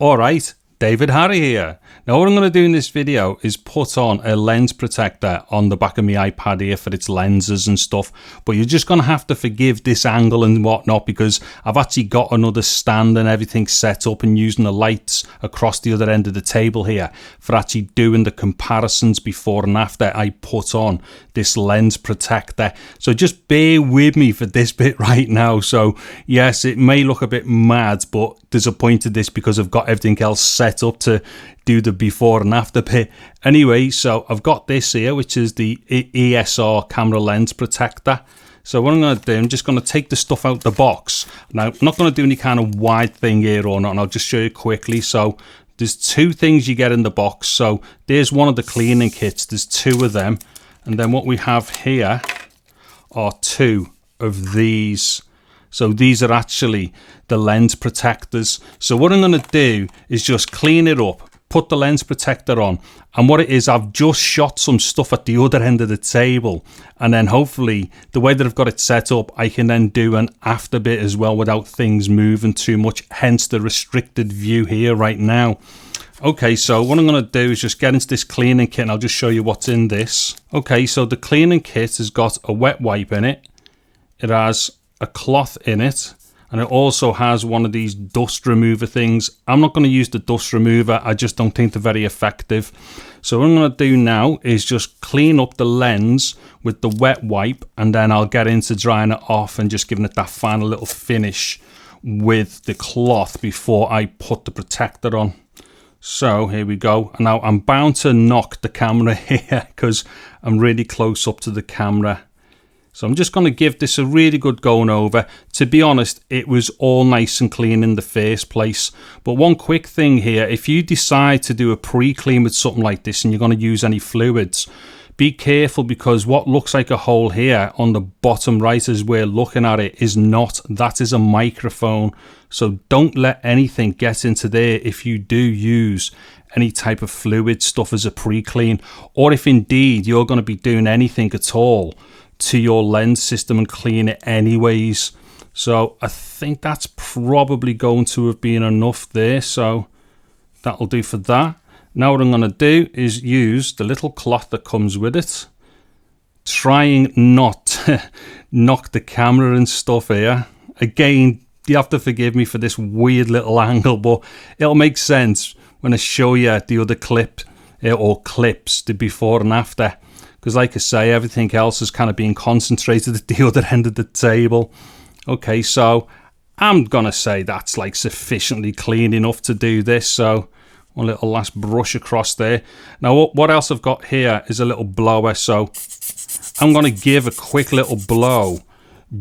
Alright, David Harry here. Now what I'm going to do in this video is put on a lens protector on the back of my iPad here for its lenses and stuff, but you're just going to have to forgive this angle and whatnot because I've actually got another stand and everything set up and using the lights across the other end of the table here for actually doing the comparisons before and after I put on this lens protector. So just bear with me for this bit right now. So yes, it may look a bit mad, but there's a point to this because I've got everything else set up to do the before and after bit. Anyway, so I've got this here, which is the ESR camera lens protector. So what I'm going to do, I'm just going to take the stuff out the box. Now, I'm not going to do any kind of wide thing here or not, and I'll just show you quickly. So there's two things you get in the box. So there's one of the cleaning kits. There's two of them. And then what we have here are two of these. So these are actually the lens protectors. So what I'm going to do is just clean it up, put the lens protector on, and what it is, I've just shot some stuff at the other end of the table, and then hopefully the way that I've got it set up, I can then do an after bit as well without things moving too much, hence the restricted view here right now. Okay, so what I'm going to do is just get into this cleaning kit and I'll just show you what's in this. Okay, so the cleaning kit has got a wet wipe in it. It has a cloth in it, and it also has one of these dust remover things. I'm not going to use the dust remover, I just don't think they're very effective. So what I'm going to do now is just clean up the lens with the wet wipe, and then I'll get into drying it off and just giving it that final little finish with the cloth before I put the protector on. So here we go. Now I'm bound to knock the camera here because I'm really close up to the camera. So I'm just going to give this a really good going over. To be honest, it was all nice and clean in the first place. But one quick thing here, if you decide to do a pre-clean with something like this and you're going to use any fluids, be careful because what looks like a hole here on the bottom right as we're looking at it is not. That is a microphone. So don't let anything get into there if you do use any type of fluid stuff as a pre-clean, or if indeed you're going to be doing anything at all to your lens system and clean it anyways. So I think that's probably going to have been enough there, so that'll do for that. Now what I'm going to do is use the little cloth that comes with it, trying not to knock the camera and stuff here. Again, you have to forgive me for this weird little angle, but it'll make sense when I show you the other clip or clips, the before and after. Because like I say, everything else is kind of being concentrated at the other end of the table. Okay, so I'm going to say that's like sufficiently clean enough to do this. So one little last brush across there. Now what else I've got here is a little blower. So I'm going to give a quick little blow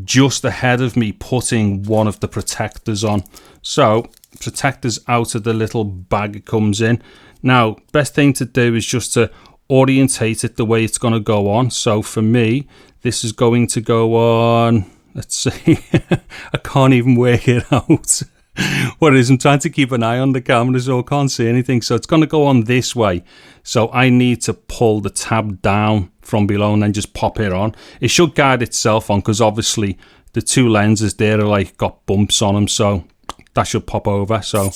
just ahead of me putting one of the protectors on. So protectors out of the little bag it comes in. Now, best thing to do is just to orientate it the way it's going to go on. So for me, this is going to go on, let's see, I can't even work it out. What it is, I'm trying to keep an eye on the camera so I can't see anything. So it's going to go on this way. So I need to pull the tab down from below and then just pop it on. It should guide itself on because obviously the two lenses there are like got bumps on them. So that should pop over. So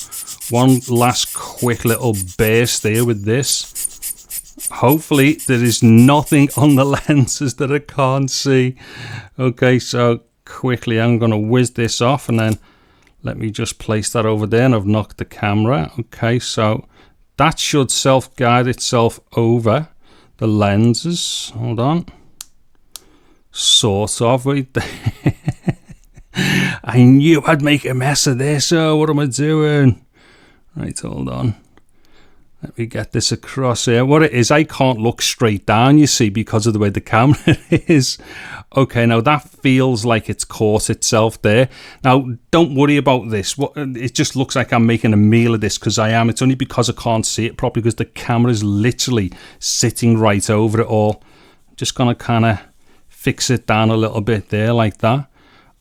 one last quick little burst there with this. Hopefully there is nothing on the lenses that I can't see. Okay, so quickly I'm going to whiz this off and then let me just place that over there, and I've knocked the camera. Okay, so that should self-guide itself over the lenses. Hold on. Sort of right there. I knew I'd make a mess of this, so what am I doing? Right, hold on. Let me get this across here. What it is, I can't look straight down, you see, because of the way the camera is. Okay, now that feels like it's caught itself there. Now, don't worry about this. It just looks like I'm making a meal of this because I am. It's only because I can't see it properly because the camera is literally sitting right over it all. I'm just going to kind of fix it down a little bit there like that.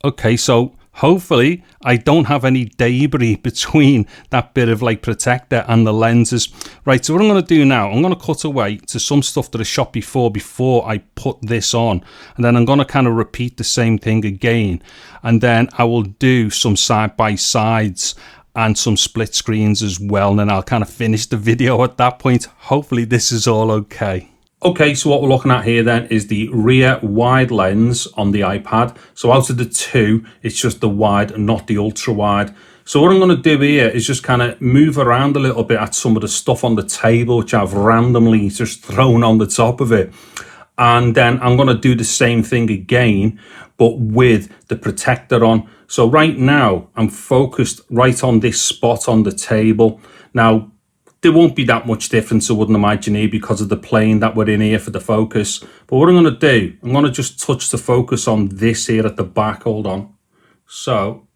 Okay, so hopefully I don't have any debris between that bit of like protector and the lenses. Right, so what I'm going to do now, I'm going to cut away to some stuff that I shot before I put this on, and then I'm going to kind of repeat the same thing again, and then I will do some side by sides and some split screens as well, and then I'll kind of finish the video at that point. Hopefully this is all okay. Okay, so what we're looking at here then is the rear wide lens on the iPad. So out of the two, it's just the wide and not the ultra wide. So what I'm going to do here is just kind of move around a little bit at some of the stuff on the table, which I've randomly just thrown on the top of it. And then I'm going to do the same thing again, but with the protector on. So right now I'm focused right on this spot on the table. Now, there won't be that much difference, I wouldn't imagine, here because of the plane that we're in here for the focus. But what I'm going to do, I'm going to just touch the focus on this here at the back. Hold on. So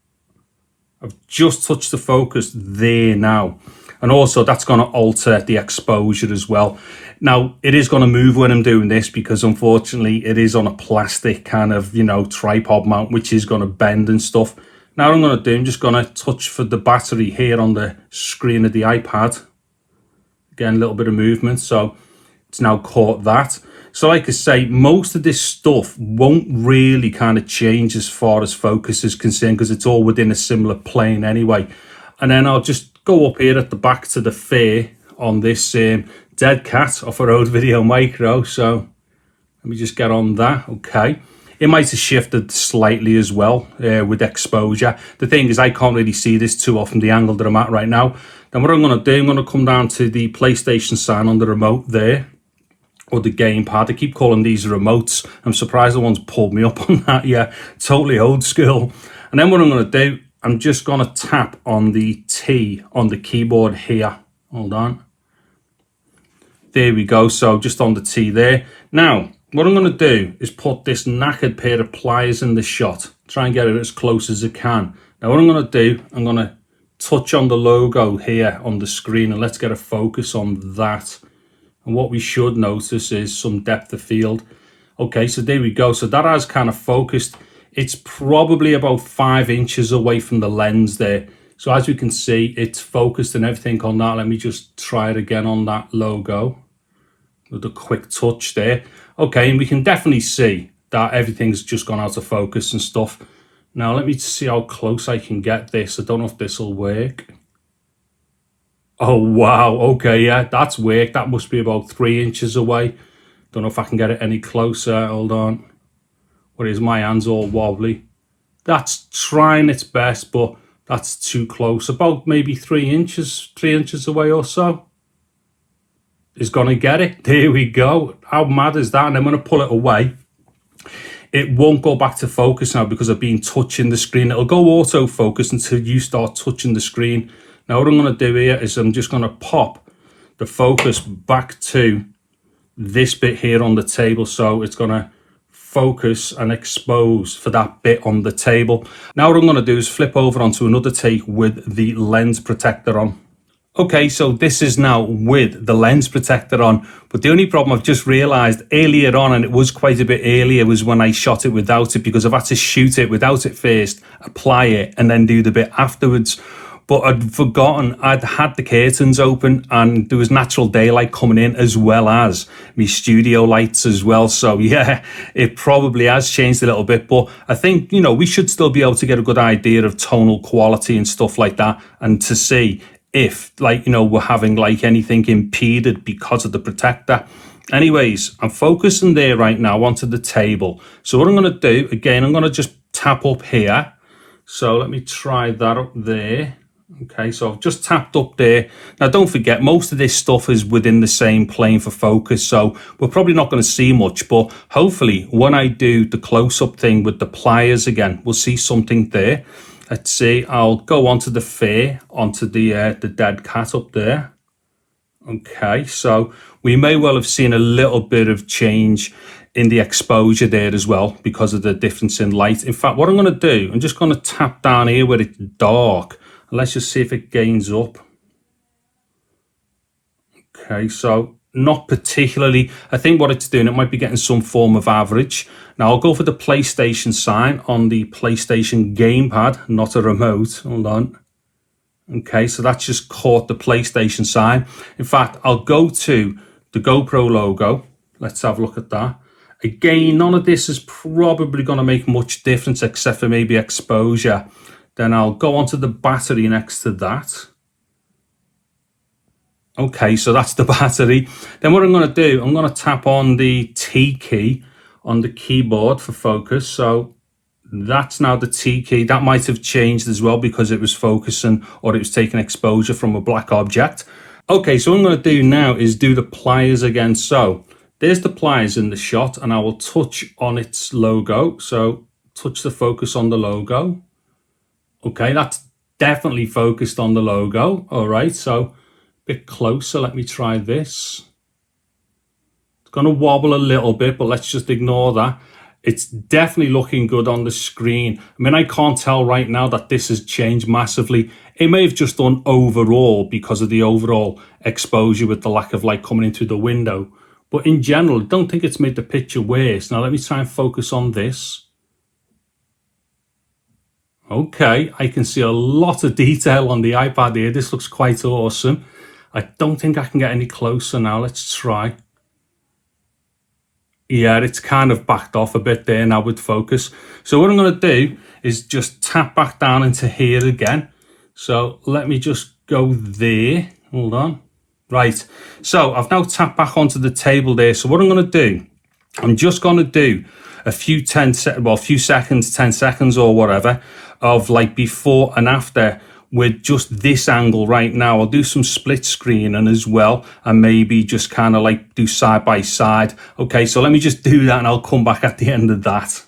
I've just touched the focus there now. And also that's going to alter the exposure as well. Now, it is going to move when I'm doing this because unfortunately it is on a plastic kind of, you know, tripod mount, which is going to bend and stuff. Now what I'm going to do, I'm just going to touch for the battery here on the screen of the iPad. Again, a little bit of movement, so it's now caught that. So like I say, most of this stuff won't really kind of change as far as focus is concerned because it's all within a similar plane anyway. And then I'll just go up here at the back to the fair on this dead cat off a Rode Video Micro. So let me just get on that. Okay. It might have shifted slightly as well with exposure. The thing is, I can't really see this too often, the angle that I'm at right now. Then what I'm going to do, I'm going to come down to the PlayStation sign on the remote there, or the gamepad. I keep calling these remotes. I'm surprised no one's pulled me up on that. Yeah, totally old school. And then what I'm going to do, I'm just going to tap on the T on the keyboard here. Hold on. There we go. So just on the T there. Now, what I'm going to do is put this knackered pair of pliers in the shot. Try and get it as close as I can. Now what I'm going to do, I'm going to touch on the logo here on the screen and let's get a focus on that. And what we should notice is some depth of field. Okay, so there we go. So that has kind of focused. It's probably about 5 inches away from the lens there. So as we can see, it's focused and everything on that. Let me just try it again on that logo with a quick touch there. Okay, and we can definitely see that everything's just gone out of focus and stuff. Now let me see how close I can get this. I don't know if this will work. Oh wow, okay, yeah, that's worked. That must be about 3 inches away. Don't know if I can get it any closer. Hold on. What is, my hand's all wobbly. That's trying its best, but that's too close. About maybe 3 inches away or so. Is gonna get it. There we go. How mad is that? And I'm gonna pull it away. It won't go back to focus now because I've been touching the screen. It'll go autofocus until you start touching the screen. Now what I'm going to do here is I'm just going to pop the focus back to this bit here on the table. So it's going to focus and expose for that bit on the table. Now what I'm going to do is flip over onto another take with the lens protector on. Okay, so this is now with the lens protector on, but the only problem I've just realized earlier on, and it was quite a bit earlier, was when I shot it without it, because I've had to shoot it without it first, apply it, and then do the bit afterwards. But I'd forgotten I'd had the curtains open and there was natural daylight coming in as well as my studio lights as well. So yeah, it probably has changed a little bit, but I think, you know, we should still be able to get a good idea of tonal quality and stuff like that, and to see if, like, you know, we're having like anything impeded because of the protector. Anyways, I'm focusing there right now onto the table. So what I'm going to do, again, I'm going to just tap up here. So let me try that up there. Okay, so I've just tapped up there. Now don't forget, most of this stuff is within the same plane for focus, so we're probably not going to see much, but hopefully when I do the close-up thing with the pliers again, we'll see something there. Let's see, I'll go onto the fair, onto the dead cat up there. Okay, so we may well have seen a little bit of change in the exposure there as well because of the difference in light. In fact, what I'm going to do, I'm just going to tap down here where it's dark. And let's just see if it gains up. Okay, so not particularly. I think what it's doing, it might be getting some form of average. Now I'll go for the PlayStation sign on the PlayStation gamepad, not a remote. Hold on. Okay, so that's just caught the PlayStation sign. In fact, I'll go to the GoPro logo. Let's have a look at that. Again, none of this is probably going to make much difference except for maybe exposure. Then I'll go onto the battery next to that. Okay, so that's the battery. Then what I'm going to do, I'm going to tap on the T key on the keyboard for focus. So that's now the T key. That might have changed as well because it was focusing or it was taking exposure from a black object. Okay, so what I'm going to do now is do the pliers again. So there's the pliers in the shot, and I will touch on its logo. So touch the focus on the logo. Okay, that's definitely focused on the logo. All right, so bit closer. Let me try this. It's going to wobble a little bit, but let's just ignore that. It's definitely looking good on the screen. I mean, I can't tell right now that this has changed massively. It may have just done overall because of the overall exposure with the lack of light coming in through the window. But in general, I don't think it's made the picture worse. Now let me try and focus on this. Okay, I can see a lot of detail on the iPad here. This looks quite awesome. I don't think I can get any closer now. Let's try. Yeah, it's kind of backed off a bit there now with focus. So what I'm going to do is just tap back down into here again. So let me just go there. Hold on. Right. So I've now tapped back onto the table there. So what I'm going to do, I'm just going to do a few seconds, 10 seconds or whatever of like before and after with just this angle right now. I'll do some split screening as well, and maybe just kind of like do side by side. Okay, so let me just do that and I'll come back at the end of that.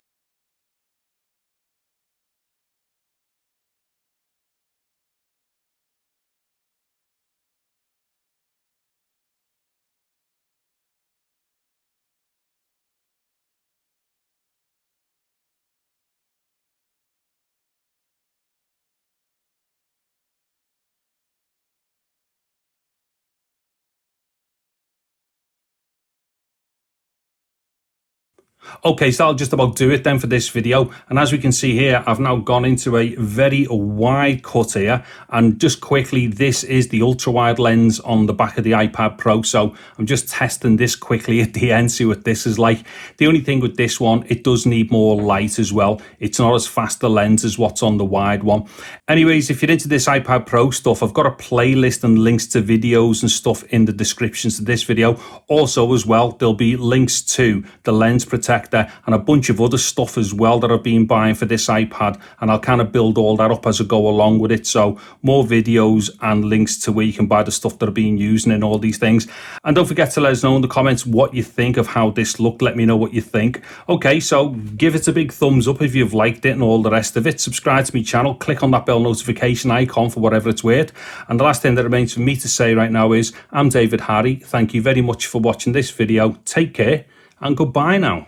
Okay, so that'll just about do it then for this video. And as we can see here, I've now gone into a very wide cut here. And just quickly, this is the ultra wide lens on the back of the iPad Pro. So I'm just testing this quickly at the end, see what this is like. The only thing with this one, it does need more light as well. It's not as fast a lens as what's on the wide one. Anyways, if you're into this iPad Pro stuff, I've got a playlist and links to videos and stuff in the descriptions to this video. Also as well, there'll be links to the lens protector and a bunch of other stuff as well that I've been buying for this iPad, and I'll kind of build all that up as I go along with it. So more videos and links to where you can buy the stuff that I've been using and all these things. And don't forget to let us know in the comments what you think of how this looked. Let me know what you think. Okay, so give it a big thumbs up if you've liked it and all the rest of it. Subscribe to my channel, click on that bell notification icon for whatever it's worth. And the last thing that remains for me to say right now is I'm David Harry. Thank you very much for watching this video. Take care and goodbye now.